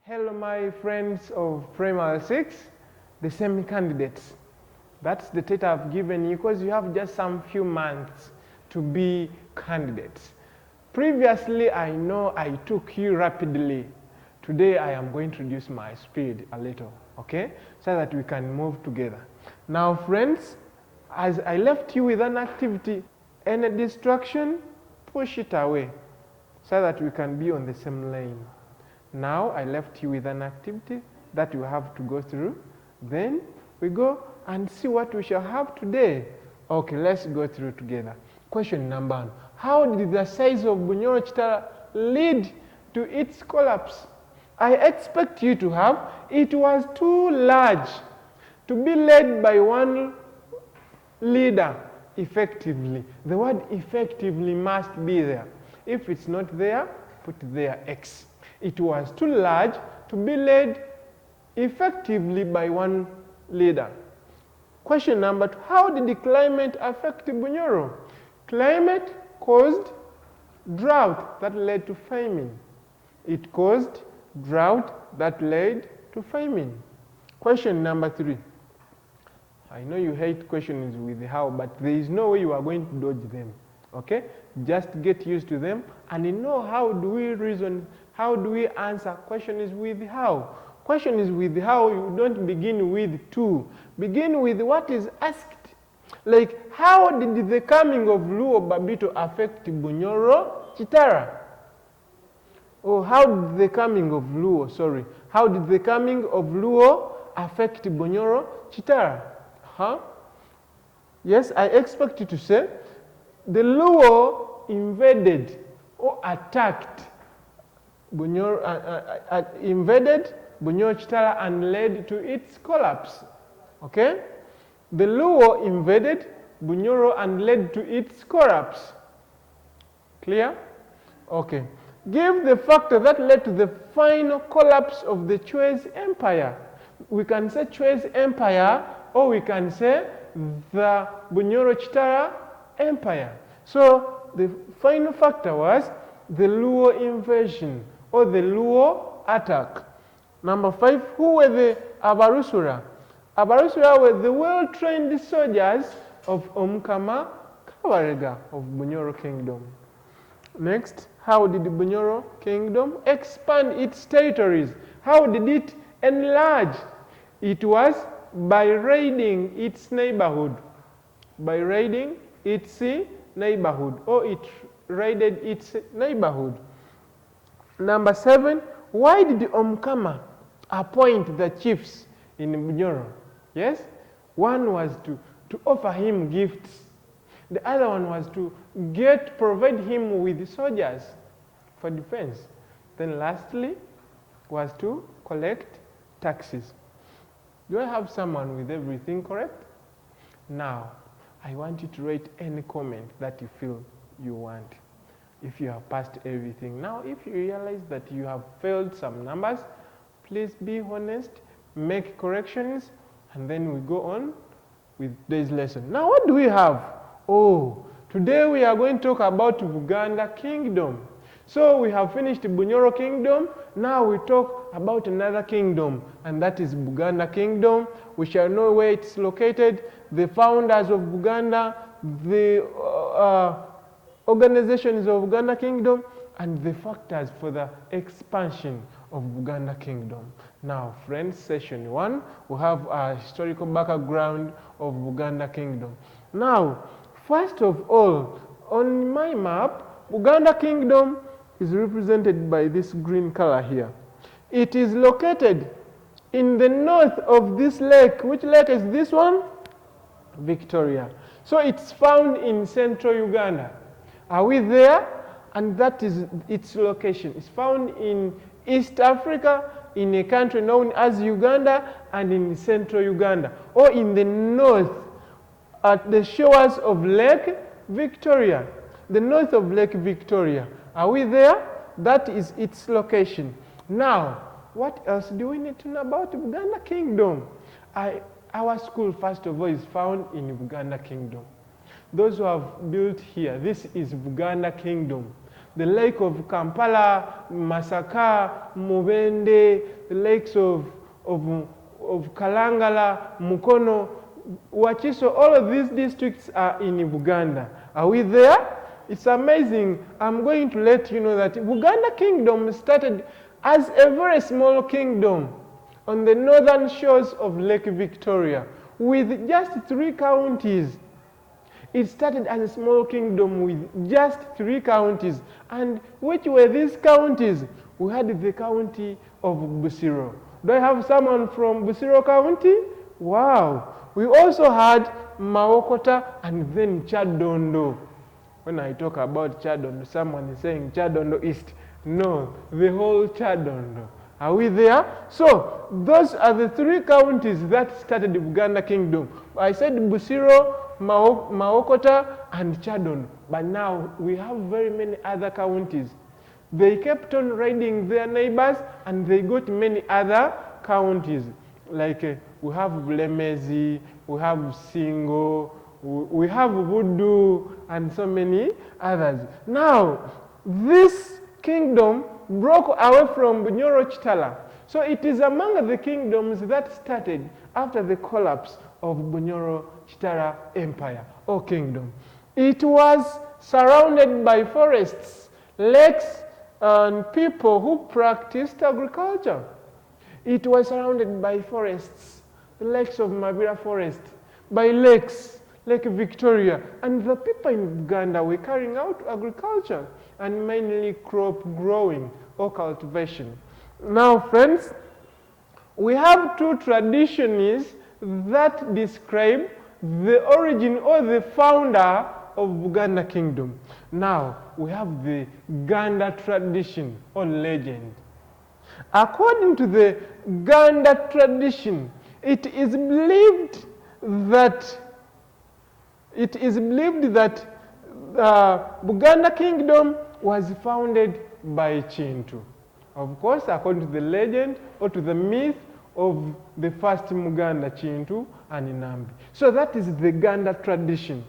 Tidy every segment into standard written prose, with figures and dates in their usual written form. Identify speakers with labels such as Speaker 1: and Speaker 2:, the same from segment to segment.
Speaker 1: Hello, my friends of Primary 6, the same candidates. That's the data I've given you because you have just some few months to be candidates. Previously, I know I took you rapidly. Today, I am going to reduce my speed a little, okay? So that we can move together. Now, friends, as I left you with an activity, any distraction, push it away so that we can be on the same lane. Now I left you with an activity that you have to go through. Then we go and see what we shall have today. Okay, let's go through together. Question number 1. How did the size of Bunyoro Chitara lead to its collapse? I expect you to have, it was too large to be led by one leader effectively. The word effectively must be there. If it's not there, put there X. It was too large to be led effectively by one leader. Question number 2. How did the climate affect Bunyoro? Climate caused drought that led to famine. It caused drought that led to famine. Question number 3. I know you hate questions with how, but there is no way you are going to dodge them. Okay? Just get used to them and you know how do we reason, how do we answer. Question is with how. Question is with how, you don't begin with to. Begin with what is asked. Like, how did the coming of Luo Babito affect Bunyoro Chitara? Oh, how did the coming of Luo, how did the coming of Luo affect Bunyoro Chitara? Huh? Yes, I expect you to say, the Luo invaded or attacked Bunyoro Chitara and led to its collapse. Okay? The Luo invaded Bunyoro and led to its collapse. Clear? Okay. Give the factor that led to the final collapse of the Chwez Empire. We can say Chwez Empire or we can say the Bunyoro Chitara Empire. So the final factor was the Luo invasion or the Luo attack. Number 5, who were the Abarusura? Abarusura were the well-trained soldiers of Omukama Kabarega of Bunyoro Kingdom. Next, how did the Bunyoro Kingdom expand its territories? How did it enlarge? It was by raiding its neighborhood. By raiding its neighborhood, or it raided its neighborhood. Number 7, why did Omukama appoint the chiefs in Bunyoro? Yes? One was to offer him gifts. The other one was to provide him with soldiers for defense. Then lastly was to collect taxes. Do I have someone with everything correct? Now, I want you to write any comment that you feel you want. If you have passed everything. Now, if you realize that you have failed some numbers, please be honest, make corrections, and then we go on with today's lesson. Now, what do we have? Oh, today we are going to talk about Buganda Kingdom. So we have finished Bunyoro Kingdom. Now we talk about another kingdom, and that is Buganda Kingdom. We shall know where it's located, the founders of Buganda, the organizations of Buganda Kingdom, and the factors for the expansion of Buganda Kingdom. Now, friends, session 1, we have a historical background of Buganda Kingdom. Now, first of all, on my map, Buganda Kingdom is represented by this green color here. It is located in the north of this lake. Which lake is this one? Victoria. So it's found in central Uganda. Are we there? And that is its location. It's found in East Africa, in a country known as Uganda, and in central Uganda, or in the north at the shores of Lake Victoria. The north of Lake Victoria. Are we there? That is its location. Now, what else do we need to know about Buganda Kingdom? Our school, first of all, is found in Buganda Kingdom. Those who have built here, this is Buganda Kingdom. the lake of Kampala, Masaka, Mubende, the lakes of Kalangala, Mukono, Wachiso, all of these districts are in Buganda. Are we there? It's amazing. I'm going to let you know that Buganda Kingdom started as a very small kingdom on the northern shores of Lake Victoria with just 3 counties. It started as a small kingdom with just 3 counties. And which were these counties? We had the county of Busiro. Do I have someone from Busiro County? Wow. We also had Mawokota and then Chadondo. When I talk about Chadondo, someone is saying Chadondo East. No, the whole Chadondo. Are we there? So, those are the 3 counties that started the Buganda Kingdom. I said Busiro, Mawokota, and Chadondo. But now we have very many other counties. They kept on raiding their neighbors and they got many other counties. Like we have Bulemezi, we have Singo, we have Voodoo, and so many others. Now, this kingdom broke away from Bunyoro Chitala. So it is among the kingdoms that started after the collapse of Bunyoro Chitala Empire or kingdom. It was surrounded by forests, lakes, and people who practiced agriculture. It was surrounded by forests, the lakes of Mabira Forest, by lakes, Lake Victoria, and the people in Uganda were carrying out agriculture and mainly crop growing or cultivation. Now, friends, we have 2 traditions that describe the origin or the founder of Buganda Kingdom. Now, we have the Ganda tradition or legend. According to the Ganda tradition, it is believed that Buganda Kingdom was founded by Chintu. Of course, according to the legend or to the myth of the first Muganda, Chintu and Inambi. So that is the Ganda tradition.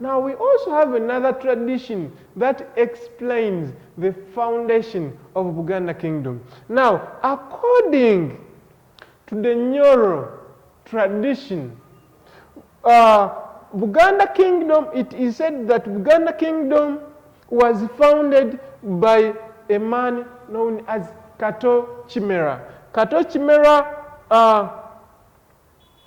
Speaker 1: Now we also have another tradition that explains the foundation of Buganda Kingdom. Now, according to the Nyoro tradition, Buganda Kingdom, it is said that Buganda Kingdom was founded by a man known as Kato Chimera. Kato Chimera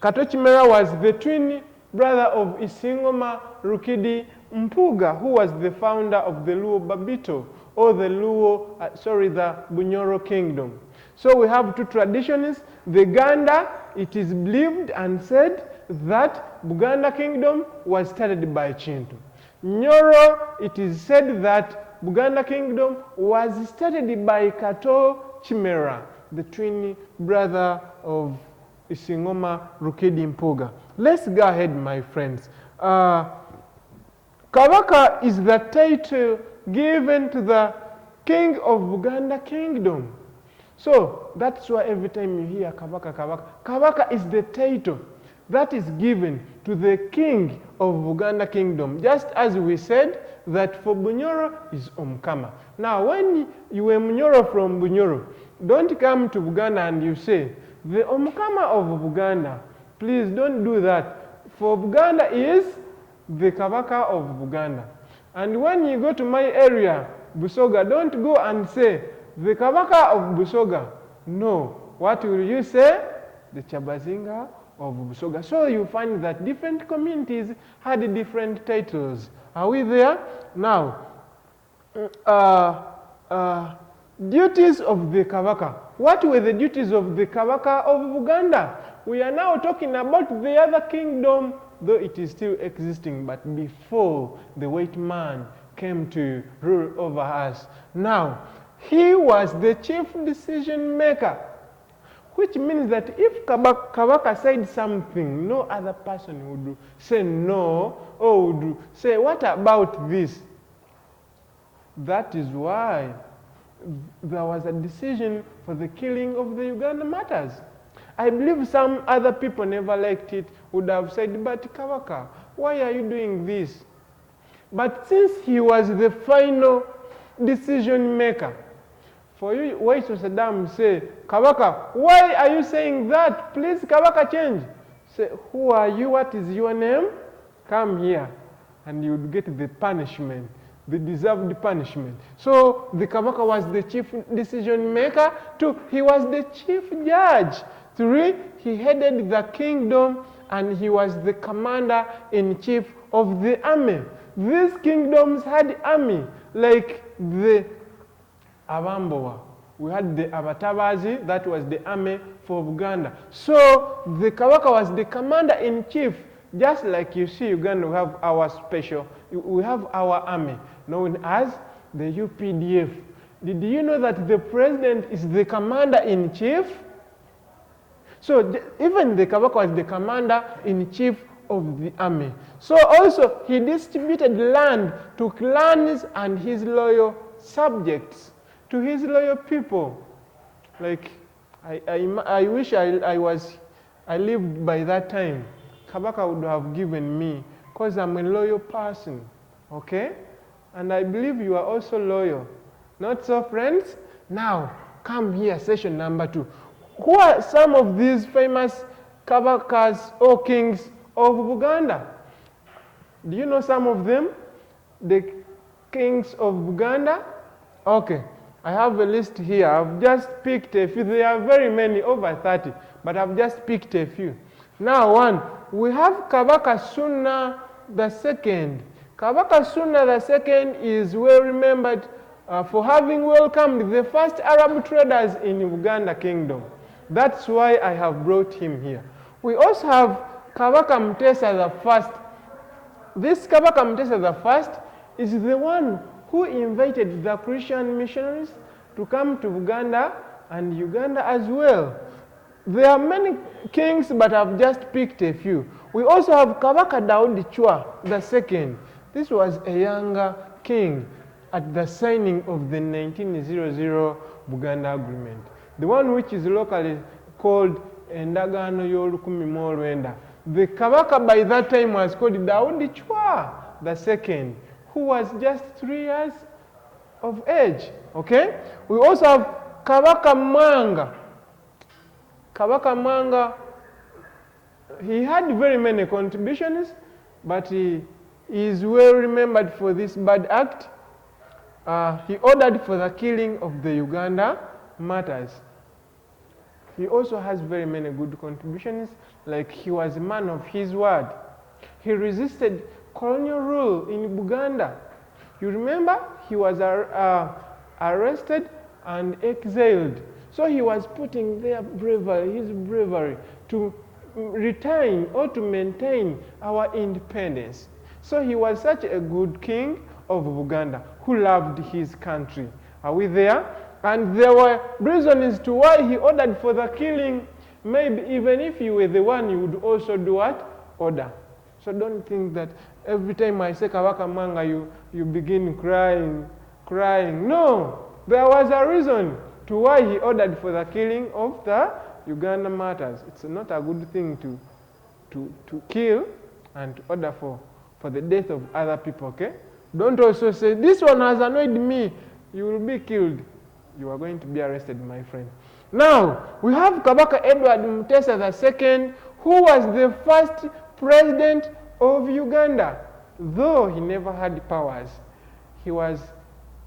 Speaker 1: was the twin brother of Isingoma Rukidi Mpuga, who was the founder of the Luo Babito, or the the Bunyoro Kingdom. So we have 2 traditions. The Ganda, it is believed and said that Buganda Kingdom was started by Chintu. Nyoro, it is said that Buganda Kingdom was started by Kato Chimera, the twin brother of Isingoma Rukidi Mpuga. Let's go ahead, my friends. Kabaka is the title given to the king of Buganda Kingdom. So that's why every time you hear Kabaka, Kabaka, Kabaka is the title that is given to the king of Buganda Kingdom. Just as we said that for Bunyoro is Omkama. Now when you were Bunyoro from Bunyoro, don't come to Buganda and you say, the Omkama of Buganda. Please don't do that. For Buganda is the Kabaka of Buganda. And when you go to my area, Busoga, don't go and say, the Kabaka of Busoga. No. What will you say? The Chabazinga of Busoga. So you find that different communities had different titles. Are we there? Now, duties of the Kabaka. What were the duties of the Kabaka of Buganda? We are now talking about the other kingdom, though it is still existing, but before the white man came to rule over us. Now, he was the chief decision maker, which means that if Kabaka said something, no other person would say no, or would say, what about this? That is why there was a decision for the killing of the Uganda martyrs. I believe some other people never liked it, would have said, but Kabaka, why are you doing this? But since he was the final decision maker. For you, wait to Saddam say, Kabaka, why are you saying that? Please, Kabaka, change. Say, who are you? What is your name? Come here. And you would get the punishment, the deserved punishment. So the Kabaka was the chief decision maker. 2, he was the chief judge. 3, he headed the kingdom and he was the commander-in-chief of the army. These kingdoms had army, like the Abambowa. We had the Abatabazi, that was the army for Buganda. So the Kabaka was the commander-in-chief. Just like you see Uganda, we have our we have our army, known as the UPDF. Did you know that the president is the commander-in-chief? So even the Kabaka was the commander-in-chief of the army. So also he distributed land to clans and his loyal subjects, to his loyal people. Like I wish I lived by that time. Kabaka would have given me, because I'm a loyal person, okay? And I believe you are also loyal. Not so, friends? Now, come here, session number 2. Who are some of these famous Kabakas or kings of Buganda? Do you know some of them? The kings of Buganda? Okay, I have a list here. I've just picked a few. There are very many, over 30, but I've just picked a few. Now, 1, we have Kabaka Suna II. Kabaka Suna II is well remembered for having welcomed the first Arab traders in Buganda Kingdom. That's why I have brought him here. We also have Kabaka Mutesa I. This Kabaka Mutesa I is the one who invited the Christian missionaries to come to Buganda and Uganda as well. There are many kings, but I've just picked a few. We also have Kabaka Daudi Chwa II. This was a younger king at the signing of the 1900 Buganda Agreement, the one which is locally called Endagano y'Olukumi mu Olwenda. The Kabaka by that time was called Daudi Chwa II, who was just 3 years of age. Okay? We also have Kabaka Mwanga. Kabaka Mwanga, he had very many contributions, but he is well remembered for this bad act. He ordered for the killing of the Uganda martyrs. He also has very many good contributions, like he was a man of his word. He resisted colonial rule in Buganda. You remember, he was arrested and exiled. So he was putting their his bravery to retain or to maintain our independence. So he was such a good king of Buganda who loved his country. Are we there? And there were reasons to why he ordered for the killing. Maybe even if you were the one, you would also do what? Order. So don't think that every time I say Kabaka Mwanga, you begin crying. No, there was a reason to why he ordered for the killing of the Uganda martyrs. It's not a good thing to kill and to order for the death of other people, okay? Don't also say, this one has annoyed me, you will be killed. You are going to be arrested, my friend. Now, we have Kabaka Edward Mutesa II, who was the first president of Uganda. Though he never had powers, he was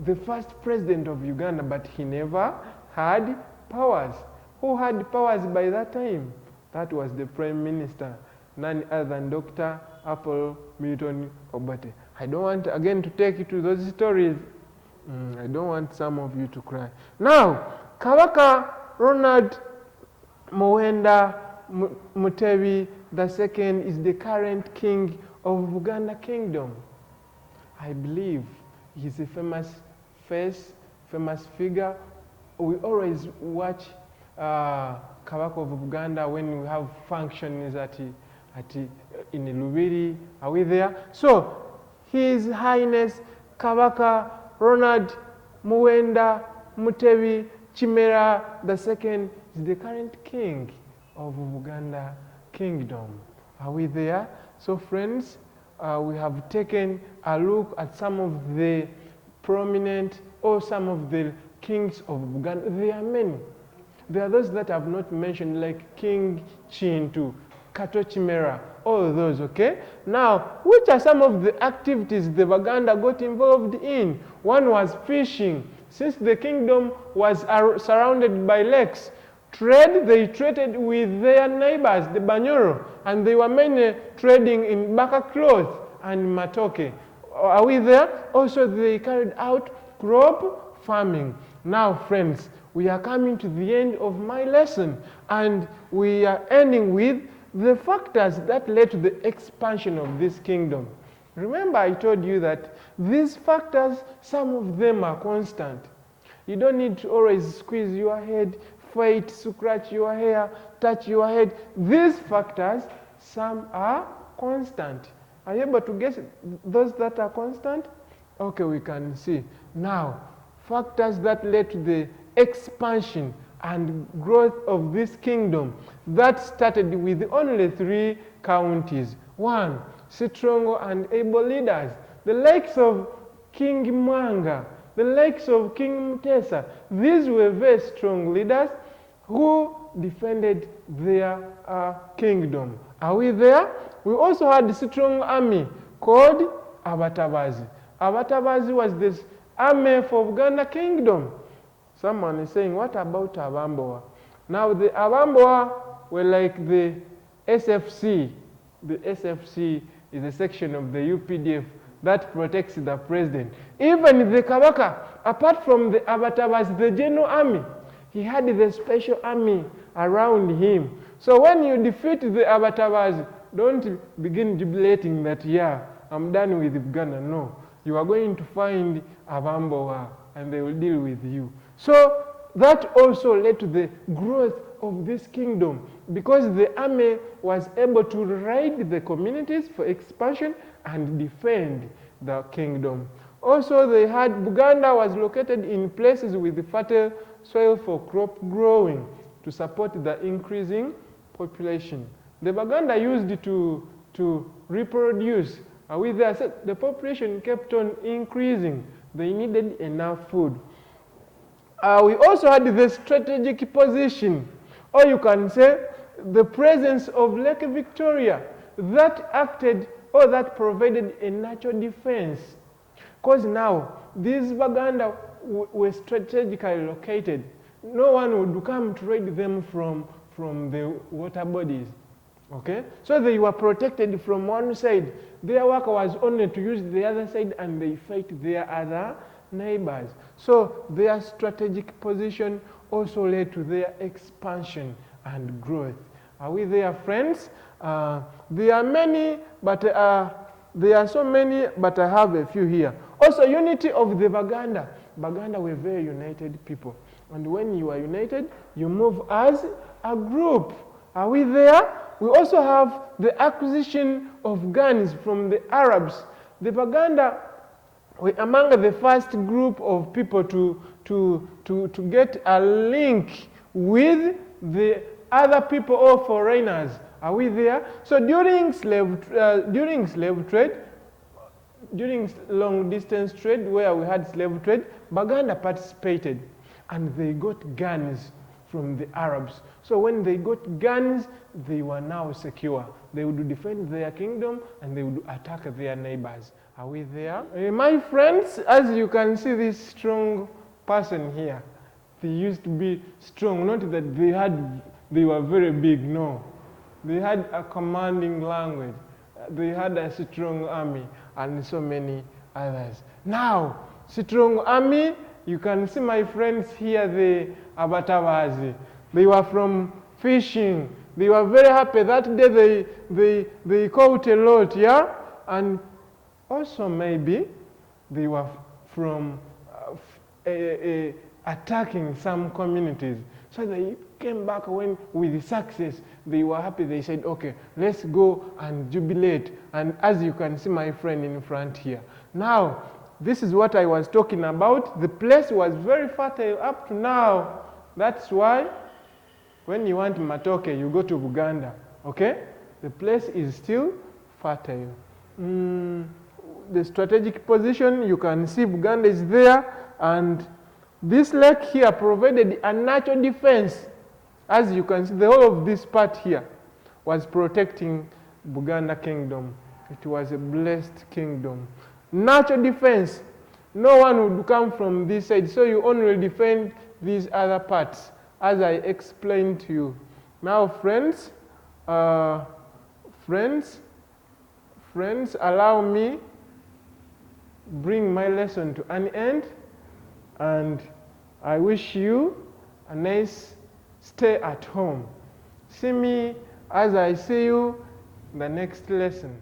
Speaker 1: the first president of Uganda, but he never had powers. Who had powers by that time? That was the Prime Minister, none other than Dr. Apollo Milton Obote. I don't want, again, to take you to those stories. I don't want some of you to cry. Now, Kabaka Ronald Muwenda Mutebi II is the current king of Buganda Kingdom. I believe he's a famous face, famous figure. We always watch Kabaka of Buganda when we have functions in Lubiri. Are we there? So, His Highness Kabaka Ronald Muwenda Mutebi Chimera II is the current king of Buganda Kingdom. Are we there? So friends, we have taken a look at some of the prominent or some of the kings of Buganda. There are many. There are those that I've not mentioned, like King Chintu, Kato Chimera, all those, okay? Now, which are some of the activities the Baganda got involved in? One was fishing. Since the kingdom was surrounded by lakes, trade, they traded with their neighbors, the Banyoro, and they were mainly trading in baka cloth and matoke. Are we there? Also, they carried out crop farming. Now, friends, we are coming to the end of my lesson, and we are ending with the factors that led to the expansion of this kingdom. Remember, I told you that these factors, some of them are constant. You don't need to always squeeze your head, fight, scratch your hair, touch your head. These factors, some are constant. Are you able to guess those that are constant? Okay, we can see. Now, factors that led to the expansion and growth of this kingdom that started with only 3 counties. 1, strong and able leaders, the likes of King Mwanga, the likes of King Mutesa. These were very strong leaders who defended their kingdom. Are we there? We also had a strong army called Abatabazi. Abatabazi was this army for Buganda Kingdom. Someone is saying, what about Abamboa? Now the Abamboa were like the SFC. The SFC is a section of the UPDF that protects the president. Even the Kabaka, apart from the Abatabas, the general army, he had the special army around him. So when you defeat the Abatabas, don't begin jubilating that, yeah, I'm done with Uganda. No, you are going to find Abamboa and they will deal with you. So that also led to the growth of this kingdom, because the army was able to raid the communities for expansion and defend the kingdom. Also, they had Buganda was located in places with fertile soil for crop growing to support the increasing population. The Baganda used it to reproduce. Are we there? So the population kept on increasing. They needed enough food. We also had the strategic position, or you can say the presence of Lake Victoria that acted or that provided a natural defense. Because now these Baganda were strategically located. No one would come to raid them from the water bodies. Okay? So they were protected from one side. Their work was only to use the other side and they fight their other neighbors. So their strategic position also led to their expansion and growth. Are we there, friends? There are many, but there are so many, but I have a few here. Also, unity of the Baganda. Baganda were very united people. And when you are united, you move as a group. Are we there? We also have the acquisition of guns from the Arabs. The Baganda were among the first group of people to get a link with the other people or foreigners. Are we there? So during slave trade, during long distance trade where we had slave trade, Baganda participated and they got guns from the Arabs. So when they got guns, they were now secure. They would defend their kingdom and they would attack their neighbors. Are we there? My friends, as you can see this strong person here, they used to be strong, not that they were very big, no. They had a commanding language. They had a strong army and so many others. Now, strong army, you can see my friends here, the Abatabazi. They were from fishing. They were very happy. That day they caught a lot, yeah? And also maybe they were from attacking some communities. So they came back with success. They were happy. They said, okay, let's go and jubilate. And as you can see my friend in front here. Now, this is what I was talking about. The place was very fertile up to now. That's why when you want matoke, you go to Buganda. Okay? The place is still fertile. The strategic position, you can see Buganda is there. And this lake here provided a natural defense. As you can see, the whole of this part here was protecting Buganda Kingdom. It was a blessed kingdom. Natural defense. No one would come from this side, so you only defend these other parts, as I explained to you. Now, friends, allow me bring my lesson to an end, and I wish you a nice stay at home. See me as I see you in the next lesson.